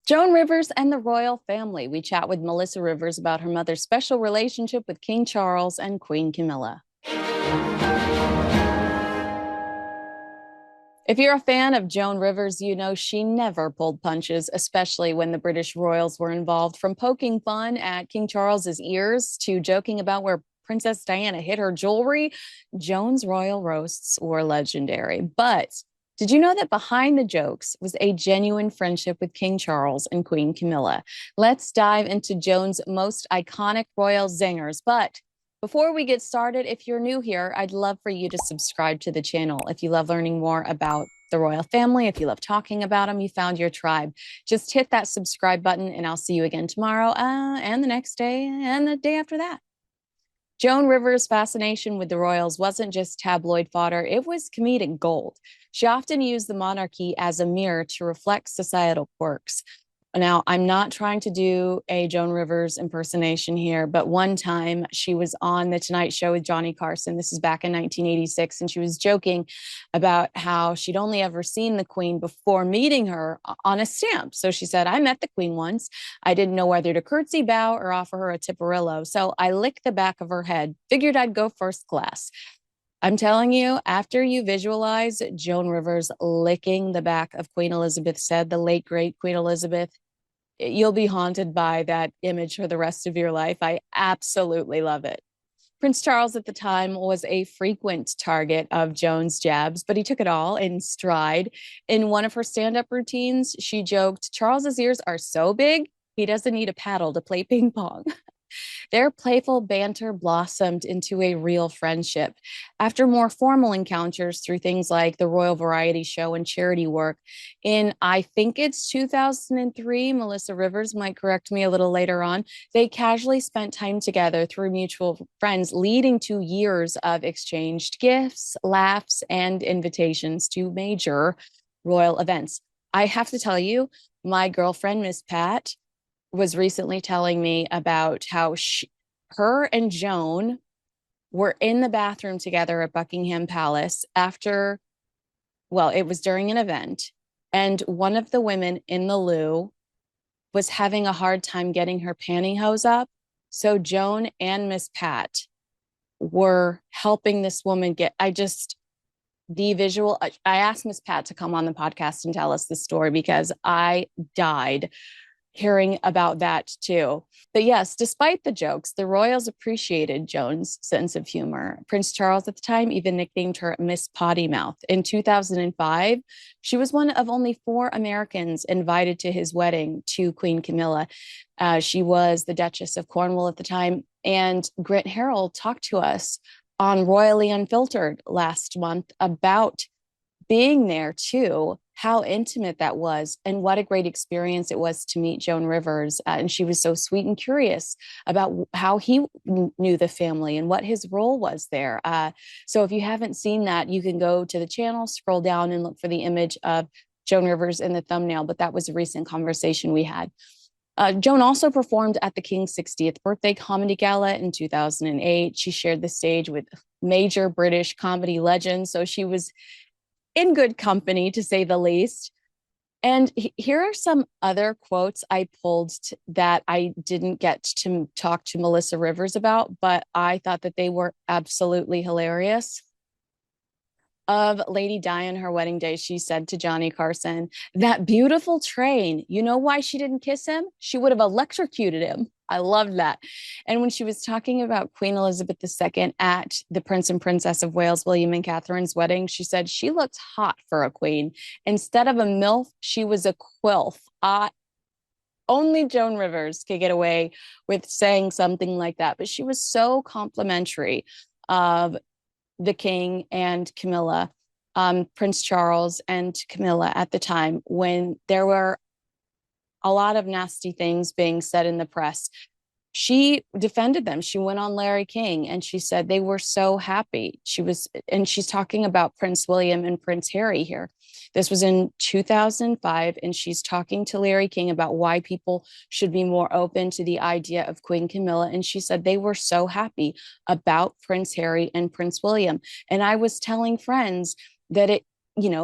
Joan Rivers and the royal family. We chat with Melissa Rivers about her mother's special relationship with King Charles and Queen Camilla. If you're a fan of Joan Rivers, you know she never pulled punches, especially when the British royals were involved. From poking fun at King Charles's ears to joking about where Princess Diana hid her jewelry, Joan's royal roasts were legendary. But did you know that behind the jokes was a genuine friendship with King Charles and Queen Camilla? Let's dive into Joan's most iconic royal zingers. But before we get started, if you're new here, I'd love for you to subscribe to the channel. If you love learning more about the royal family, if you love talking about them, you found your tribe. Just hit that subscribe button and I'll see you again tomorrow and the next day and the day after that. Joan Rivers' fascination with the royals wasn't just tabloid fodder, it was comedic gold. She often used the monarchy as a mirror to reflect societal quirks. Now, I'm not trying to do a Joan Rivers impersonation here, but one time she was on The Tonight Show with Johnny Carson. This is back in 1986, and she was joking about how she'd only ever seen the Queen before meeting her on a stamp. So she said, I met the Queen once. I didn't know whether to curtsy, bow, or offer her a tipperillo. So I licked the back of her head, figured I'd go first class. I'm telling you, after you visualize Joan Rivers licking the back of Queen Elizabeth's head, the late, great Queen Elizabeth, you'll be haunted by that image for the rest of your life. I absolutely love it. Prince Charles at the time was a frequent target of Joan's jabs, but he took it all in stride. In one of her stand-up routines, she joked, Charles's ears are so big, he doesn't need a paddle to play ping pong. Their playful banter blossomed into a real friendship. After more formal encounters through things like the Royal Variety Show and charity work, in I think it's 2003, Melissa Rivers might correct me a little later on, they casually spent time together through mutual friends, leading to years of exchanged gifts, laughs, and invitations to major royal events. I have to tell you, my girlfriend, Miss Pat, was recently telling me about how her and Joan were in the bathroom together at Buckingham Palace after, well, it was during an event. And one of the women in the loo was having a hard time getting her pantyhose up. So Joan and Miss Pat were helping this woman get, the visual, I asked Miss Pat to come on the podcast and tell us the story because I died hearing about that too. But yes, despite the jokes, the royals appreciated Joan's sense of humor. Prince Charles at the time even nicknamed her Miss Potty Mouth. In 2005, she was one of only 4 Americans invited to his wedding to Queen Camilla. She was the Duchess of Cornwall at the time. And Grant Harrell talked to us on Royally Unfiltered last month about being there too, how intimate that was, and what a great experience it was to meet Joan Rivers. And she was so sweet and curious about how he knew the family and what his role was there. So if you haven't seen that, you can go to the channel, scroll down, and look for the image of Joan Rivers in the thumbnail. But that was a recent conversation we had. Joan also performed at the King's 60th birthday comedy gala in 2008. She shared the stage with major British comedy legends. So she was in good company, to say the least. And here are some other quotes I pulled that I didn't get to talk to Melissa Rivers about, but I thought that they were absolutely hilarious. Of Lady Di on her wedding day, she said to Johnny Carson, that beautiful train, you know why she didn't kiss him? She would have electrocuted him. I loved that. And when she was talking about Queen Elizabeth II at the Prince and Princess of Wales, William and Catherine's wedding, she said she looked hot for a queen. Instead of a MILF, she was a quilf. Only Joan Rivers could get away with saying something like that. But she was so complimentary of the king and Camilla, Prince Charles and Camilla at the time when there were a lot of nasty things being said in the press. She defended them. She went on Larry King and she said they were so happy. And she's talking about Prince William and Prince Harry here. This was in 2005, and she's talking to Larry King about why people should be more open to the idea of Queen Camilla. And she said they were so happy about Prince Harry and Prince William. And I was telling friends that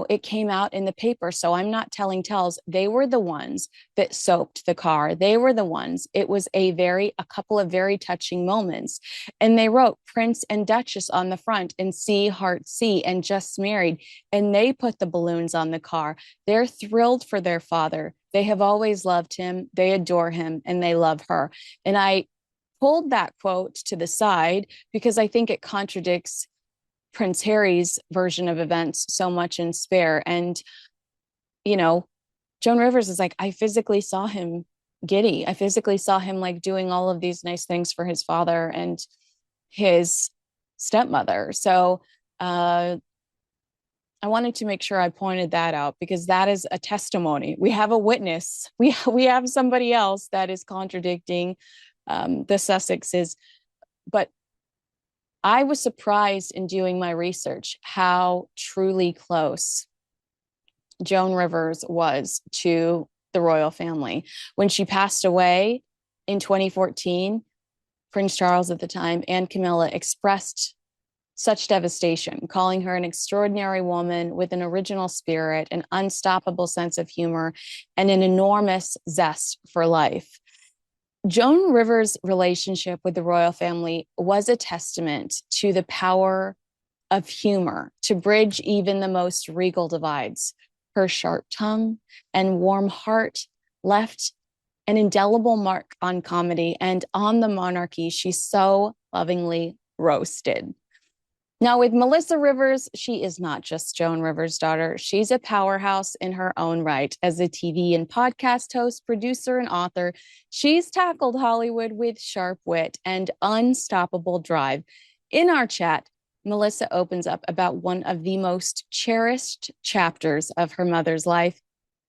it came out in the paper. So I'm not telling tales. They were the ones that soaked the car. They were the ones. It was a couple of very touching moments. And they wrote Prince and Duchess on the front and C, Heart C, and Just Married. And they put the balloons on the car. They're thrilled for their father. They have always loved him. They adore him and they love her. And I pulled that quote to the side because I think it contradicts Prince Harry's version of events so much in Spare. And, you know, Joan Rivers is like, I physically saw him giddy. I physically saw him like doing all of these nice things for his father and his stepmother. So I wanted to make sure I pointed that out because that is a testimony. We have a witness. We have somebody else that is contradicting the Sussexes. But I was surprised in doing my research how truly close Joan Rivers was to the royal family. When she passed away in 2014, Prince Charles at the time and Camilla expressed such devastation, calling her an extraordinary woman with an original spirit, an unstoppable sense of humor, and an enormous zest for life. Joan Rivers' relationship with the royal family was a testament to the power of humor to bridge even the most regal divides. Her sharp tongue and warm heart left an indelible mark on comedy and on the monarchy she so lovingly roasted. Now, with Melissa Rivers, she is not just Joan Rivers' daughter. She's a powerhouse in her own right. As a TV and podcast host, producer, and author, she's tackled Hollywood with sharp wit and unstoppable drive. In our chat, Melissa opens up about one of the most cherished chapters of her mother's life.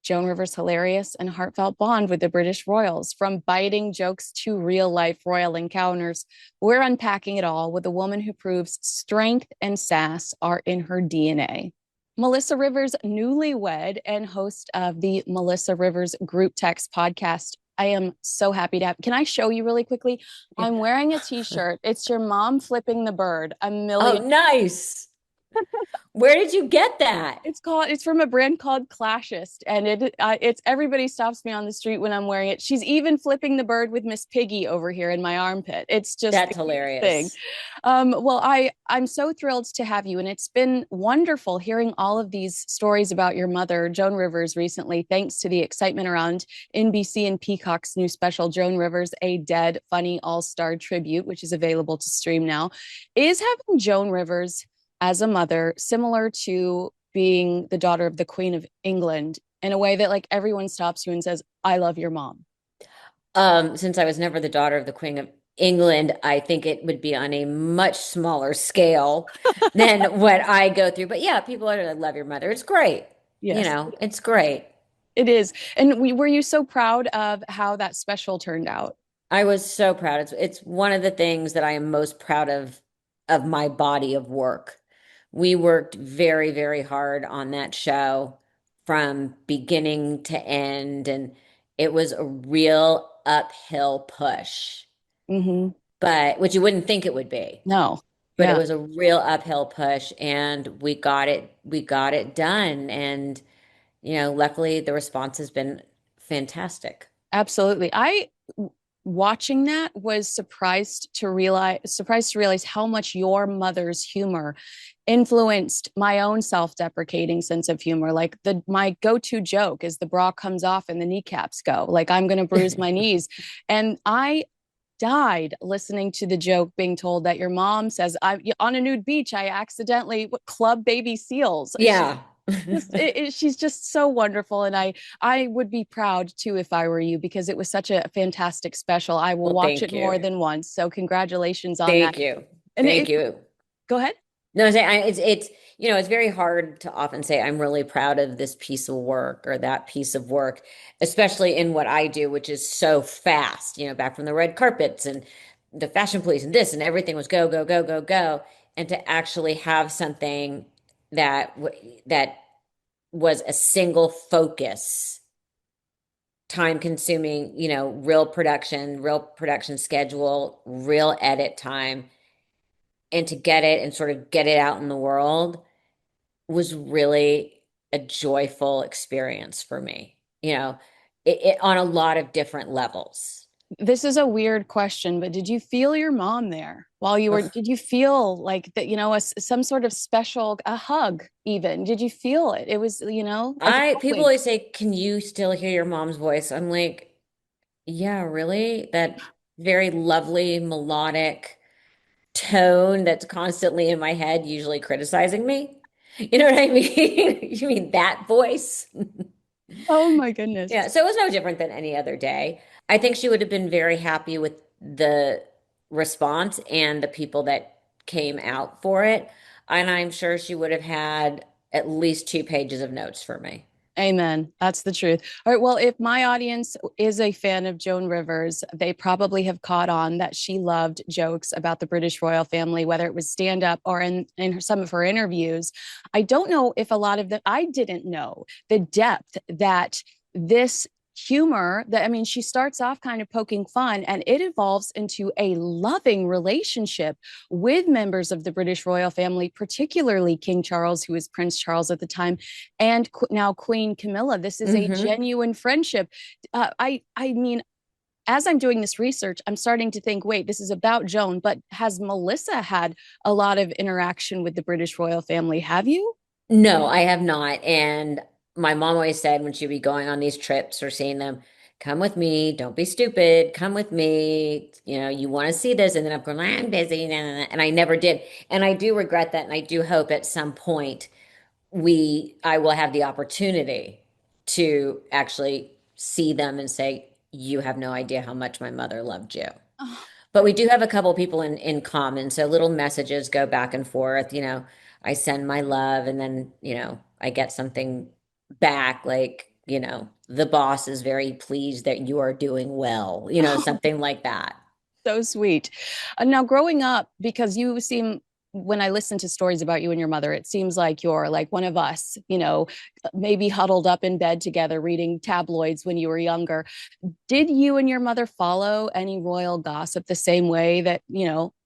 Joan Rivers' hilarious and heartfelt bond with the British royals, from biting jokes to real life royal encounters. We're unpacking it all with a woman who proves strength and sass are in her DNA. Melissa Rivers, newlywed and host of the Melissa Rivers Group Text podcast. I am so happy to have. Can I show you really quickly? I'm wearing a t-shirt. It's your mom flipping the bird. A Oh, million. nice. Where did you get that? It's from a brand called Clashist, and it's everybody stops me on the street when I'm wearing it. She's even flipping the bird with Miss Piggy over here in my armpit. It's just the That's cutest thing. hilarious. Well, I'm so thrilled to have you, and it's been wonderful hearing all of these stories about your mother, Joan Rivers, recently. Thanks to the excitement around NBC and Peacock's new special, Joan Rivers, a Dead Funny All-Star Tribute, which is available to stream now. Is having Joan Rivers as a mother similar to being the daughter of the Queen of England in a way that like everyone stops you and says, I love your mom? Since I was never the daughter of the Queen of England, I think it would be on a much smaller scale than what I go through. But yeah, people are like, love your mother. It's great. Yes, It's great. it is. And were you so proud of how that special turned out? I was so proud. It's one of the things that I am most proud of my body of work. We worked very, very hard on that show from beginning to end, and it was a real uphill push, Mm-hmm. but which you wouldn't think it would be. No. But it Yeah, was a real uphill push, and we got it done. And luckily the response has been fantastic. absolutely. Watching that was surprised to realize how much your mother's humor influenced my own self-deprecating sense of humor. Like my go-to joke is the bra comes off and the kneecaps go. Like I'm going to bruise my knees. And I died listening to the joke being told that your mom says I on a nude beach I accidentally club baby seals. Yeah. She's just so wonderful, and I would be proud too if I were you because it was such a fantastic special. I will Well, watch thank it more you. than once. So congratulations on that. Thank you. And Thank you. go ahead. No, I'm saying it's very hard to often say I'm really proud of this piece of work or that piece of work, especially in what I do, which is so fast, back from the red carpets and the fashion police and this and everything was go, go, go, go, go. And to actually have something that was a single focus, time consuming, real production schedule, real edit time, and to get it and sort of get it out in the world was really a joyful experience for me, it on a lot of different levels. This is a weird question, but did you feel your mom there while you were, Ugh. did you feel like that, some sort of special, a hug even? Did you feel it? It was, People otherworldly. always say, "Can you still hear your mom's voice?" I'm like, "Yeah, really?" That very lovely melodic tone that's constantly in my head, usually criticizing me. You know what I mean? You mean that voice? Oh my goodness. Yeah, so it was no different than any other day. I think she would have been very happy with the response and the people that came out for it. And I'm sure she would have had at least 2 pages of notes for me. Amen. That's the truth. All right. Well, if my audience is a fan of Joan Rivers, they probably have caught on that she loved jokes about the British royal family, whether it was stand up or in some of her interviews. I don't know if a lot of them, I didn't know the depth that this humor that I mean she starts off kind of poking fun and it evolves into a loving relationship with members of the British royal family, particularly King Charles, who was Prince Charles at the time, and now Queen Camilla. This is a Hmm. genuine friendship. I mean, as I'm doing this research, I'm starting to think, wait, this is about Joan, but has Melissa had a lot of interaction with the British royal family? Have you? No, I have not. And my mom always said when she'd be going on these trips or seeing them, come with me, don't be stupid, come with me. You want to see this. And then I'm going, I'm busy. Nah, nah, nah. And I never did. And I do regret that. And I do hope at some point I will have the opportunity to actually see them and say, you have no idea how much my mother loved you. Oh, But we do have a couple people in common, so little messages go back and forth. I send my love, and then I get something back, like the boss is very pleased that you are doing well, something like that. so sweet. Now, growing up, because you seem, when I listen to stories about you and your mother, it seems like you're like one of us, maybe huddled up in bed together reading tabloids when you were younger. Did you and your mother follow any royal gossip the same way that,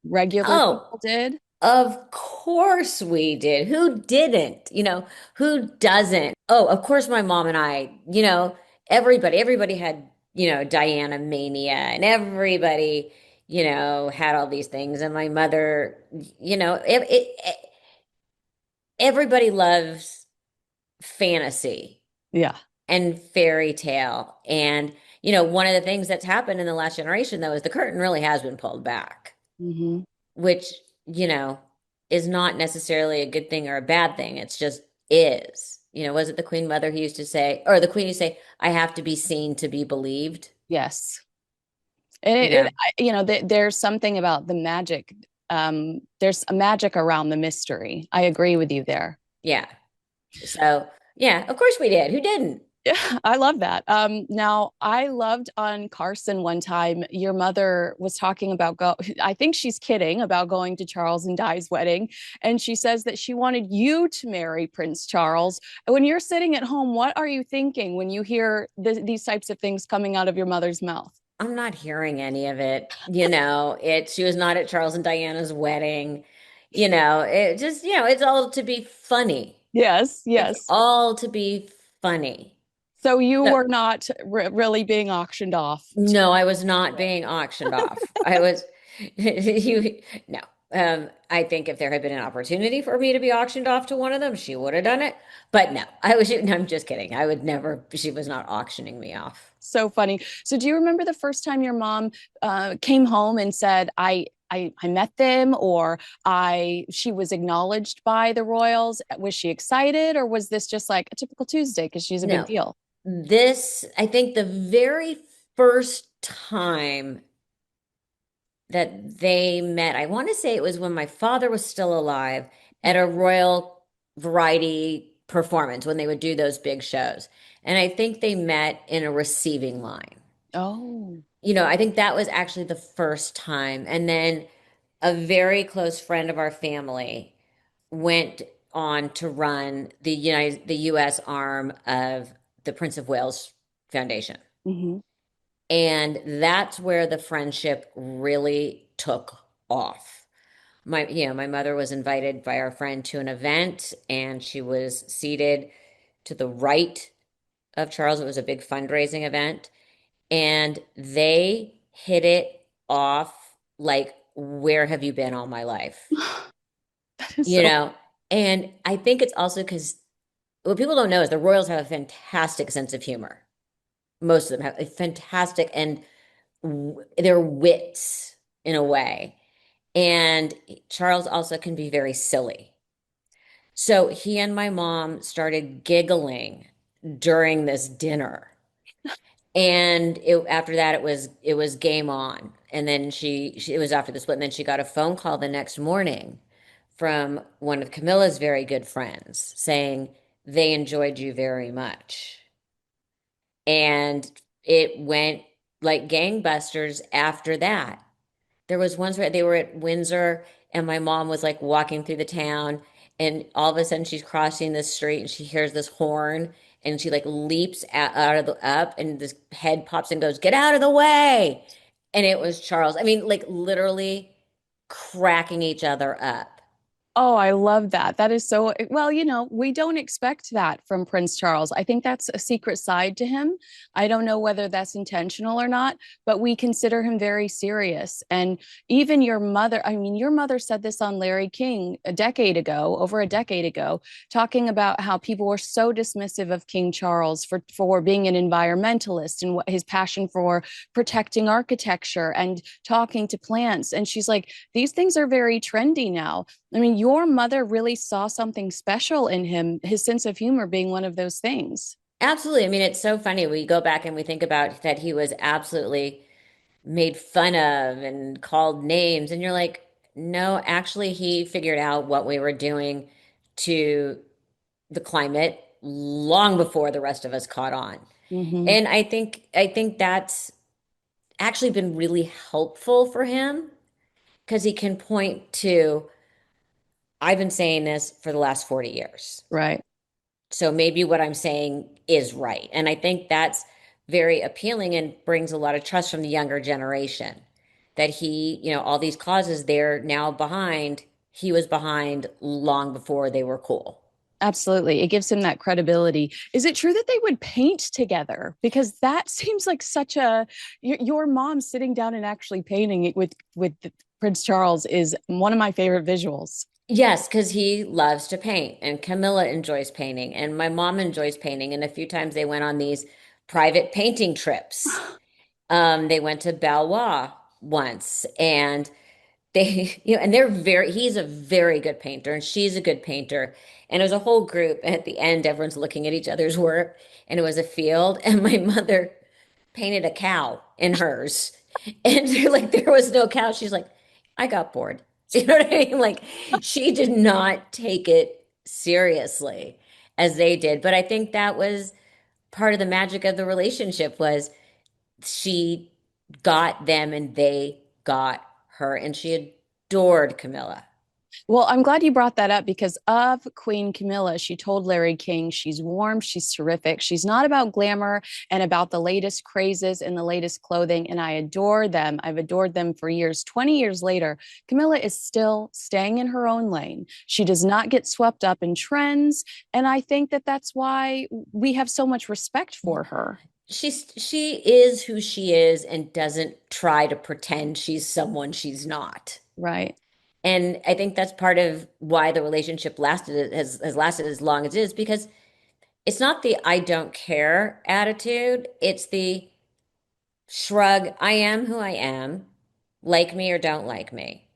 regular Oh, people did? of course we did. Who didn't? Who doesn't? Oh, of course my mom and I, everybody had, Diana mania, and everybody, had all these things. And my mother, everybody loves fantasy Yeah. and fairy tale. And, one of the things that's happened in the last generation, though, is the curtain really has been pulled back, Hmm. which, you know, is not necessarily a good thing or a bad thing. It's just is. Was it the Queen Mother who used to say, or the Queen used to say, I have to be seen to be believed? Yes. And You know, there's something about the magic. There's a magic around the mystery. I agree with you there. yeah. So, yeah, of course we did. Who didn't? Yeah, I love that. Now, I loved on Carson one time, your mother was talking about I think she's kidding about going to Charles and Di's wedding. And she says that she wanted you to marry Prince Charles. When you're sitting at home, what are you thinking when you hear these types of things coming out of your mother's mouth? I'm not hearing any of it. She was not at Charles and Diana's wedding. It just, it's all to be funny. Yes, It's yes. all to be funny. So you So, were not really being auctioned off. no, I was not being auctioned off. I was, no. I think if there had been an opportunity for me to be auctioned off to one of them, she would have done it. But no, no, I'm just kidding. I would never, she was not auctioning me off. So funny. So do you remember the first time your mom came home and said, I met them, or she was acknowledged by the royals? Was she excited, or was this just like a typical Tuesday because she's a big No, deal? I think the very first time that they met, I want to say it was when my father was still alive at a Royal Variety performance when they would do those big shows. And I think they met in a receiving line. Oh. I think that was actually the first time. And then a very close friend of our family went on to run the US arm of the Prince of Wales Foundation. Hmm. And that's where the friendship really took off. My mother was invited by our friend to an event, and she was seated to the right of Charles. It was a big fundraising event, and they hit it off like, where have you been all my life? That is You so. know, and I think it's also because what people don't know is the Royals have a fantastic sense of humor. Most of them have a fantastic, and they're wits in a way. And Charles also can be very silly. So he and my mom started giggling during this dinner. And after that, it was game on. And then it was after the split. And then she got a phone call the next morning from one of Camilla's very good friends saying they enjoyed you very much. And it went like gangbusters after that. There was once where they were at Windsor and my mom was like walking through the town and all of a sudden she's crossing the street and she hears this horn and she like leaps out of the up and this head pops and goes, "Get out of the way." And it was Charles. I mean, like literally cracking each other up. Oh, I love that. That is so well, we don't expect that from Prince Charles. I think that's a secret side to him. I don't know whether that's intentional or not, but we consider him very serious. And even your mother, I mean, your mother said this on Larry King a decade ago, over a decade ago, talking about how people were so dismissive of King Charles for being an environmentalist and what his passion for protecting architecture and talking to plants. And she's like, these things are very trendy now. I mean, your mother really saw something special in him, his sense of humor being one of those things. Absolutely. I mean, it's so funny. We go back and we think about that he was absolutely made fun of and called names. And you're like, no, actually, he figured out what we were doing to the climate long before the rest of us caught on. Mm-hmm. And I think that's actually been really helpful for him because he can point to, I've been saying this for the last 40 years. Right. So maybe what I'm saying is right. And I think that's very appealing and brings a lot of trust from the younger generation that all these causes they're now behind, he was behind long before they were cool. Absolutely. It gives him that credibility. Is it true that they would paint together? Because that seems like such your mom sitting down and actually painting it with Prince Charles is one of my favorite visuals. Yes, because he loves to paint, and Camilla enjoys painting, and my mom enjoys painting. And a few times they went on these private painting trips. They went to Balboa once, and and he's a very good painter, and she's a good painter. And it was a whole group. And at the end, everyone's looking at each other's work, and it was a field, and my mother painted a cow in hers. And they're like, there was no cow. She's like, I got bored. You know what I mean? Like, she did not take it seriously as they did. But I think that was part of the magic of the relationship was she got them and they got her. And she adored Camilla. Well, I'm glad you brought that up because of Queen Camilla. She told Larry King she's warm, she's terrific. She's not about glamour and about the latest crazes and the latest clothing. And I adore them. I've adored them for years. 20 years later, Camilla is still staying in her own lane. She does not get swept up in trends. And I think that that's why we have so much respect for her. She is who she is and doesn't try to pretend she's someone she's not. Right. And I think that's part of why the relationship has lasted as long as it is because it's not the I don't care attitude. It's the shrug, I am who I am, like me or don't like me,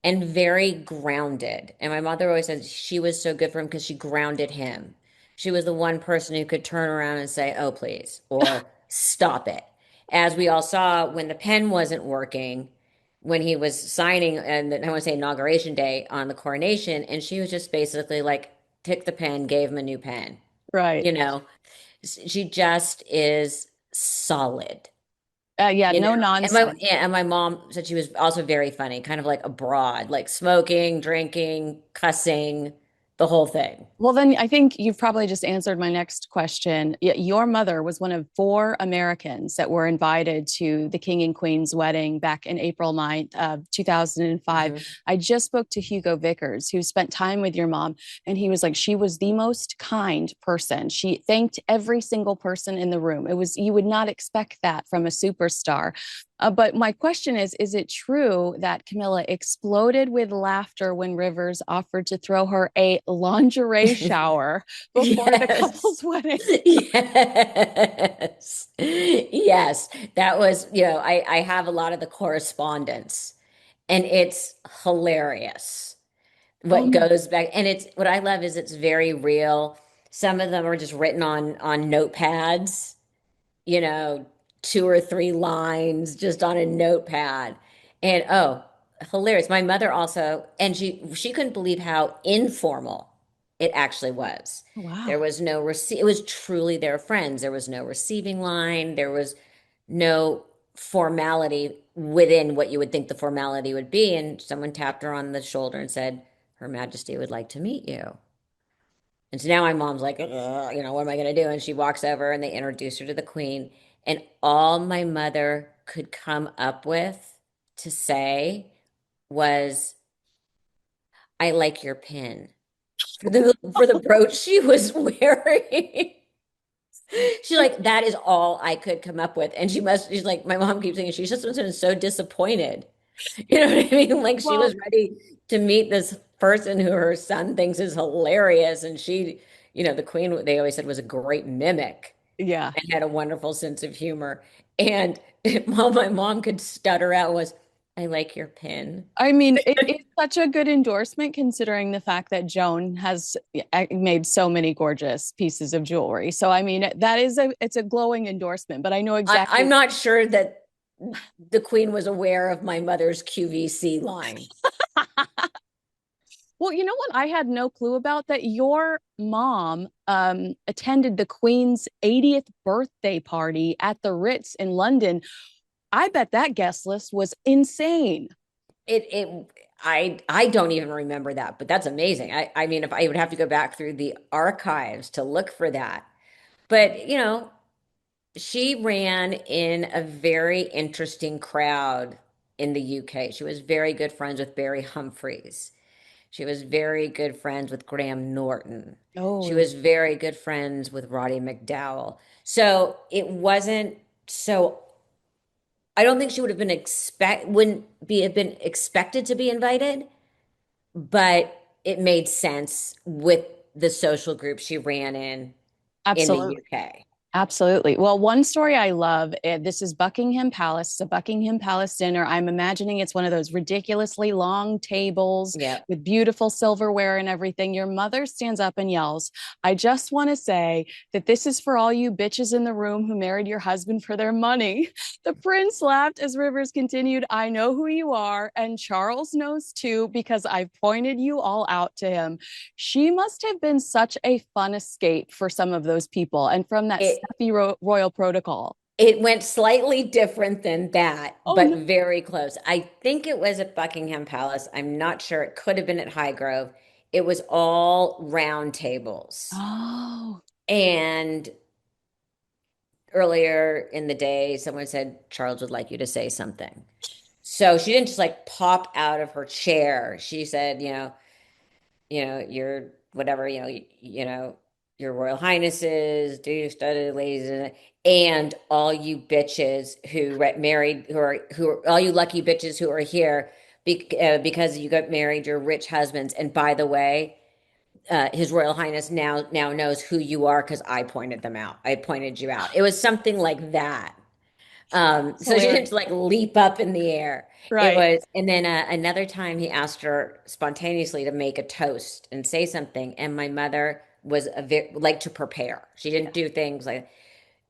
and very grounded. And my mother always said she was so good for him because she grounded him. She was the one person who could turn around and say, "Oh, please," or "Stop it." As we all saw when the pen wasn't working, when he was signing, and I want to say inauguration day on the coronation, and she was just basically like, took the pen, gave him a new pen. Right. You know, she just is solid. Yeah, no And my nonsense. yeah, and my mom said she was also very funny, kind of like abroad, like smoking, drinking, cussing. the whole thing. Well, then I think you've probably just answered my next question. Your mother was one of four Americans that were invited to the King and Queen's wedding back in April 9th of 2005. Mhm. I just spoke to Hugo Vickers, who spent time with your mom, and he was like, she was the most kind person. She thanked every single person in the room. It was, you would not expect that from a superstar. But my question is it true that Camilla exploded with laughter when Rivers offered to throw her a lingerie shower before the Yes. couple's wedding? Yes. Yes. That was, I have a lot of the correspondence and it's hilarious Oh what my, goes back. And it's what I love is it's very real. Some of them are just written on notepads, you know, two or three lines just on a notepad. And oh, hilarious. My mother also, and she couldn't believe how informal it actually was. There wow. was no receipt. It was truly their friends. There was no receiving line. There was no formality within what you would think the formality would be. And someone tapped her on the shoulder and said, Her Majesty would like to meet you. And so now my mom's like, what am I going to do? And she walks over and they introduce her to the queen. And all my mother could come up with to say was, I like your pin for the brooch she was wearing. She's like, that is all I could come up with. And she's like, my mom keeps saying she just was so disappointed. You know what I mean? Like she Well, was ready to meet this person who her son thinks is hilarious. And she, the queen, they always said was a great mimic yeah. and had a wonderful sense of humor. And all my mom could stutter out was, I like your pin. I mean, it's such a good endorsement considering the fact that Joan has made so many gorgeous pieces of jewelry. So, I mean, it's a glowing endorsement, but I know I'm exactly. not sure that the queen was aware of my mother's QVC line. Well, you know what? I had no clue about that. Your mom attended the Queen's 80th birthday party at the Ritz in London. I bet that guest list was insane. I don't even remember that, but that's amazing. I mean, if I would have to go back through the archives to look for that. But, she ran in a very interesting crowd in the UK. She was very good friends with Barry Humphries. She was very good friends with Graham Norton. She Oh, was very good friends with Roddy McDowell. So it wasn't so I don't think she would have been wouldn't be have been expected to be invited, but it made sense with the social group she ran in the absolutely. UK. Absolutely. Well, one story I love, this is Buckingham Palace. It's a Buckingham Palace dinner. I'm imagining it's one of those ridiculously long tables Yeah. with beautiful silverware and everything. Your mother stands up and yells, I just want to say that this is for all you bitches in the room who married your husband for their money. The prince laughed as Rivers continued, I know who you are, and Charles knows too, because I've pointed you all out to him. She must have been such a fun escape for some of those people and from that It stuffy royal protocol. it went slightly different than that, Oh but no. very close. I think it was at Buckingham Palace. I'm not sure. It could have been at Highgrove. It was all round tables. Oh, And earlier in the day, someone said, Charles would like you to say something. So she didn't just like pop out of her chair. She said, your whatever, your Royal Highnesses, do you study ladies, and all you bitches who married, who are all you lucky bitches who are here because you got married your rich husbands. And by the way, His Royal Highness now knows who you are because I pointed them out. I pointed you out. It was something like that. it's So she didn't hilarious. like leap up in the air. It Right. was, and then another time he asked her spontaneously to make a toast and say something, and my mother was like to prepare. She didn't do things like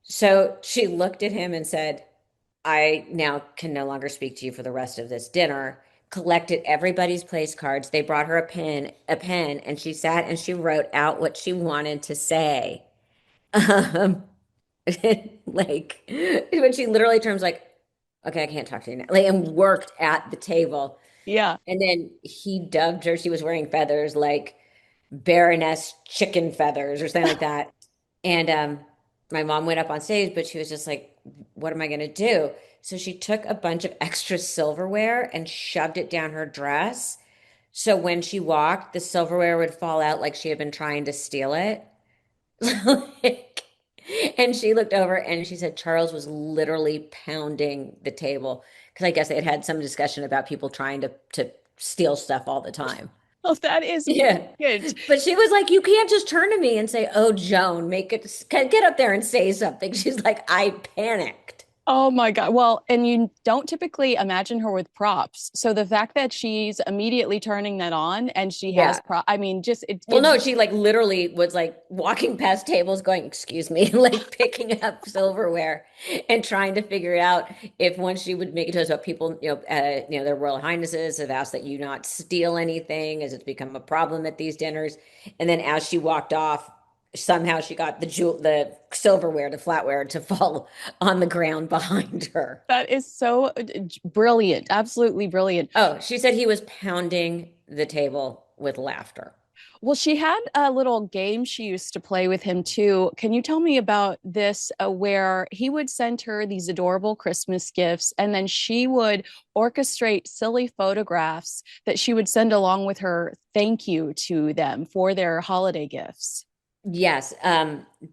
so. She looked at him and said, "I now can no longer speak to you for the rest of this dinner." Collected everybody's place cards. They brought her a pen, and she sat and she wrote out what she wanted to say. Um, like when she literally turns like, okay, I can't talk to you now. Like, and worked at the table. Yeah. And then he dubbed her, she was wearing feathers, like Baroness chicken feathers or something like that. And my mom went up on stage, but she was just like, what am I going to do? So she took a bunch of extra silverware and shoved it down her dress. So when she walked, the silverware would fall out like she had been trying to steal it. Like, and she looked over and she said Charles was literally pounding the table because I guess they had had some discussion about people trying to steal stuff all the time. Oh, that is Yeah. brilliant. But she was like, you can't just turn to me and say, oh, Joan, make it get up there and say something. She's like, I panicked. Oh my God. Well, and you don't typically imagine her with props. So the fact that she's immediately turning that on and she has Yeah. I mean, just it Well, gives no, you, she like literally was like walking past tables going, excuse me, like picking up silverware and trying to figure out if once she would make it to us about people, their royal highnesses have asked that you not steal anything as it's become a problem at these dinners. And then as she walked off, somehow she got the silverware, the flatware to fall on the ground behind her. that is so brilliant. Absolutely brilliant. Oh, she said he was pounding the table with laughter. Well, she had a little game she used to play with him too. Can you tell me about this where he would send her these adorable Christmas gifts and then she would orchestrate silly photographs that she would send along with her thank you to them for their holiday gifts? Yes,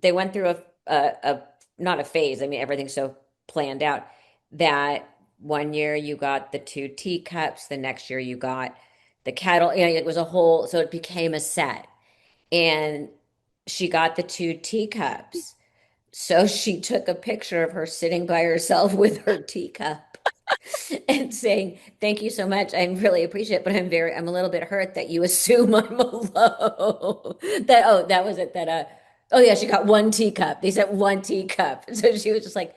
they went through a not a phase. I mean, everything's so planned out that one year you got the two teacups, the next year you got the kettle. It was a whole, so it became a set. And she got the two teacups. So she took a picture of her sitting by herself with her teacup and saying, "Thank you so much. I really appreciate it, but I'm a little bit hurt that you assume I'm alone." That was it. Oh yeah, she got one teacup. They said one teacup. So she was just like,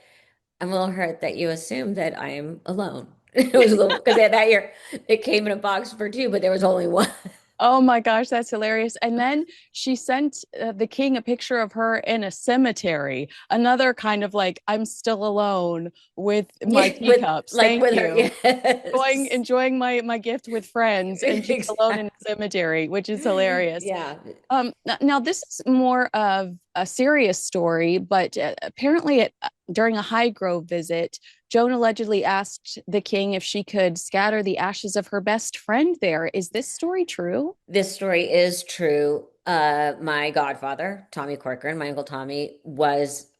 "I'm a little hurt that you assume that I'm alone." It was a little because that year it came in a box for two, but there was only one. Oh my gosh, that's hilarious. And then she sent the king a picture of her in a cemetery. Another kind of like, I'm still alone with my Yeah, with teacups. like Thank with her, you. yes. Enjoying my gift with friends, and she's alone in Exactly. a cemetery, which is hilarious. Yeah. Now this is more of a serious story, but apparently during a Highgrove visit, Joan allegedly asked the king if she could scatter the ashes of her best friend there. Is this story true? This story is true. My godfather, Tommy Corcoran, my uncle Tommy,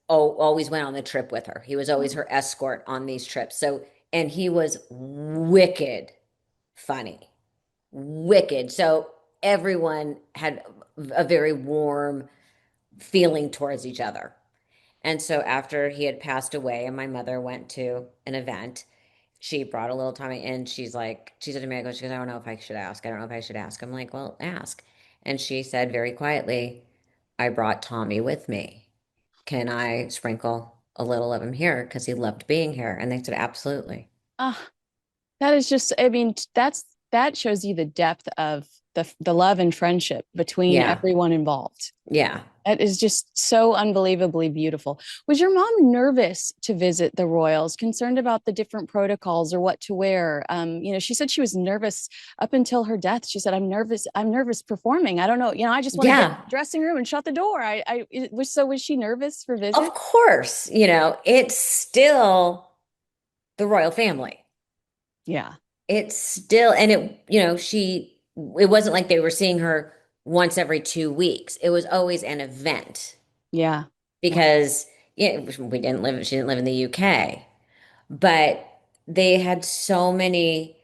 always went on the trip with her. He was always her escort on these trips. So, and he was wicked funny, wicked. So everyone had a very warm feeling towards each other. And so after he had passed away and my mother went to an event, she brought a little Tommy and she said to me, she goes, I don't know if I should ask. I don't know if I should ask. I'm like, well, ask. And she said very quietly, I brought Tommy with me. Can I sprinkle a little of him here? Because he loved being here. And they said, absolutely. Ah, that is just, I mean, that shows you the depth of the love and friendship between Yeah. everyone involved. Yeah. That is just so unbelievably beautiful. Was your mom nervous to visit the royals, concerned about the different protocols or what to wear? She said she was nervous up until her death. She said, I'm nervous performing. I don't know. I just want to get in Yeah. the dressing room and shut the door. Was she nervous for Of visit? course, it's still the royal family. Yeah. It's still, and it wasn't like they were seeing her once every 2 weeks. It was always an event Yeah. Yeah. because she didn't live in the UK, but they had so many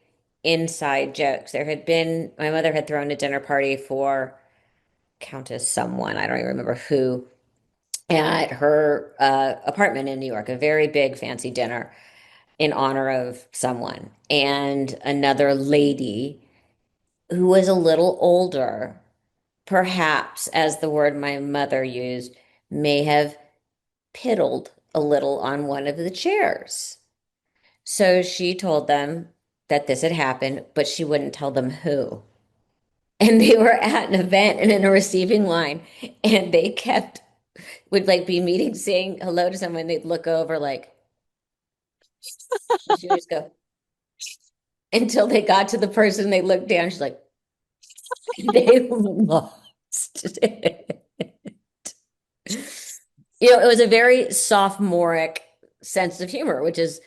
inside jokes. My mother had thrown a dinner party for Countess someone, I don't even remember who, at her apartment in New York, a very big fancy dinner in honor of someone. And another lady who was a little older, perhaps, as the word my mother used, may have piddled a little on one of the chairs. So she told them that this had happened, but she wouldn't tell them who. And they were at an event and in a receiving line, and would like be meeting, saying hello to someone. They'd look over like, she would just go until they got to the person. They looked down. She's like, they looked. It was a very sophomoric sense of humor, which is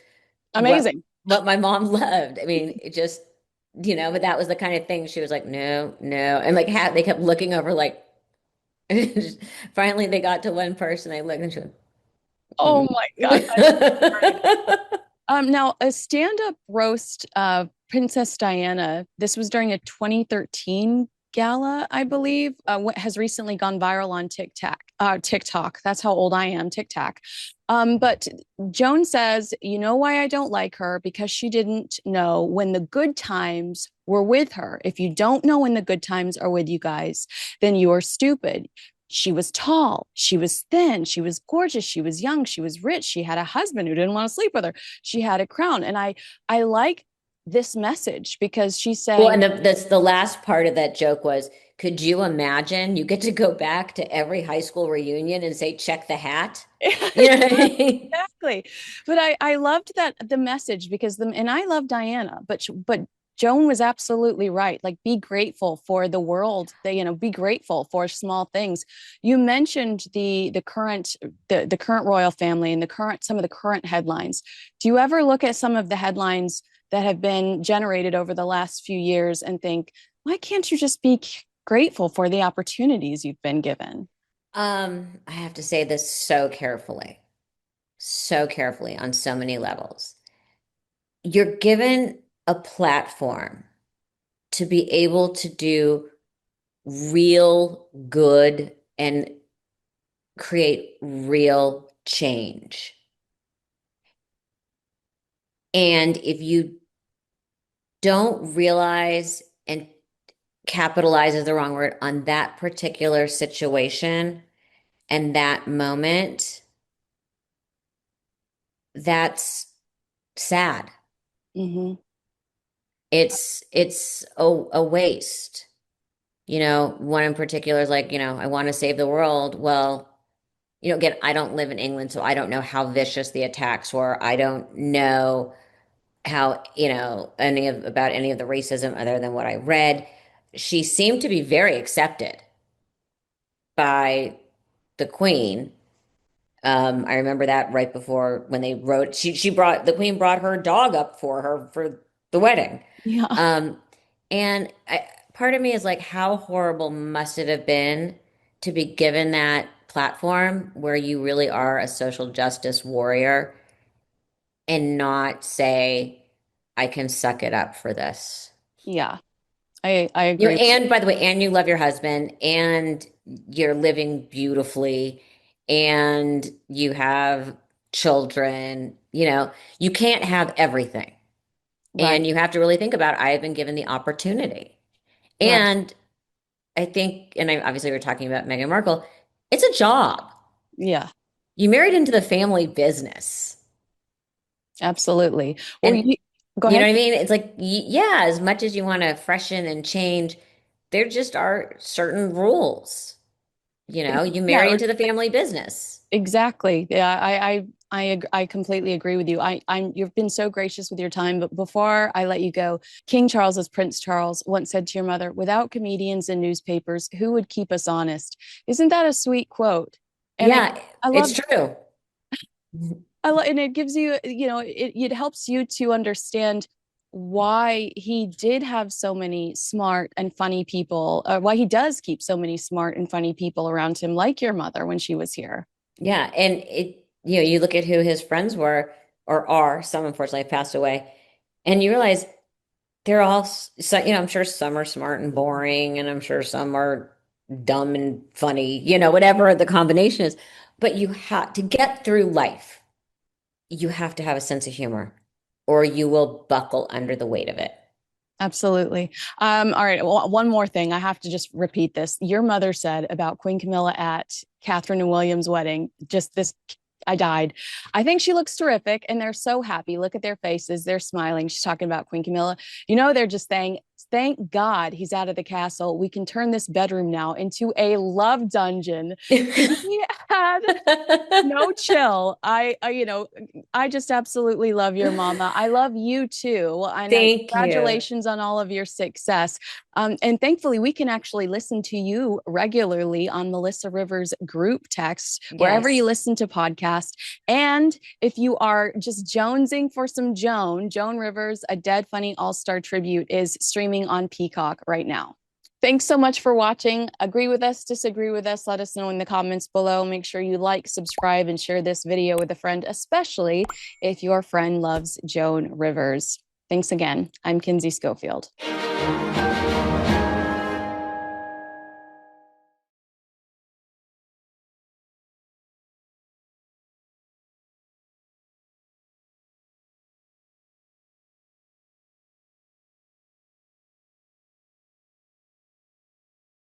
what Amazing. what my mom loved. I mean, it just, but that was the kind of thing she was like, no, no. And like they kept looking over like finally they got to one person. I looked and she Oh went, my gosh. Great. hmm. Now, a stand-up roast of Princess Diana, this was during a 2013 gala, I believe, has recently gone viral on TikTok. TikTok. That's how old I am, TikTok. But Joan says, you know why I don't like her? Because she didn't know when the good times were with her. If you don't know when the good times are with you guys, then you are stupid. She was tall, she was thin, she was gorgeous, she was young, she was rich, she had a husband who didn't want to sleep with her, she had a crown. And I like this message because she's Well, saying, and that's the last part of that joke was, could you imagine you get to go back to every high school reunion and say, check the hat? You know what I mean? exactly. But I loved that the message because and I love Diana, but Joan was absolutely right. Like, be grateful for the world. Be grateful for small things. You mentioned the current royal family and some of the current headlines. Do you ever look at some of the headlines that have been generated over the last few years and think, why can't you just be grateful for the opportunities you've been given? I have to say this so carefully on so many levels. You're given a platform to be able to do real good and create real change. And if you don't realize and capitalize is the wrong word on that particular situation and that moment, that's sad. Mm-hmm. It's a waste. One in particular is like, I want to save the world. Well, again, I don't live in England, so I don't know how vicious the attacks were. I don't know how, about any of the racism other than what I read. She seemed to be very accepted by the Queen. I remember that right before when they wrote, the Queen brought her dog up for her for the wedding. Yeah. Um, and part of me is like, how horrible must it have been to be given that platform where you really are a social justice warrior and not say, I can suck it up for this. Yeah. I agree. And by the way, and you love your husband, and you're living beautifully, and you have children. You can't have everything. Right. And you have to really think about, I have been given the opportunity. Right. And I think, and obviously we're talking about Meghan Markle, it's a job. Yeah, You married into the family business. absolutely. Well, And go you know ahead. what I mean? It's like, yeah, as much as you want to freshen and change, there just are certain rules. You Yeah, marry into the family business. exactly. Yeah, I completely agree with you. You've been so gracious with your time, but before I let you go, King Charles, as Prince Charles, once said to your mother, "Without comedians and newspapers, who would keep us honest?" Isn't that a sweet quote? And Yeah, I it's love true. and it gives you, it helps you to understand why he did have so many smart and funny people, or why he does keep so many smart and funny people around him, like your mother when she was here. Yeah, and you look at who his friends were or are, some unfortunately have passed away, and you realize they're all, so, I'm sure some are smart and boring, and I'm sure some are dumb and funny, whatever the combination is. But you have to get through life, you have to have a sense of humor, or you will buckle under the weight of it. Absolutely. All right. Well, one more thing. I have to just repeat this. Your mother said about Queen Camilla at Catherine and William's wedding, just this, I died. I think she looks terrific and they're so happy. Look at their faces. They're smiling. She's talking about Queen Camilla. They're just says, thank God he's out of the castle. We can turn this bedroom now into a love dungeon. He had no chill. I just absolutely love your mama. I love you too. And Thank you. congratulations on all of your success. And thankfully, we can actually listen to you regularly on Melissa Rivers group text, wherever you Yes. listen to podcasts. And if you are just jonesing for some Joan Rivers, a Dead Funny All-Star tribute is streaming on Peacock right now. Thanks so much for watching. Agree with us, disagree with us, let us know in the comments below. Make sure you like, subscribe, and share this video with a friend, especially if your friend loves Joan Rivers. Thanks again. I'm Kinsey Schofield.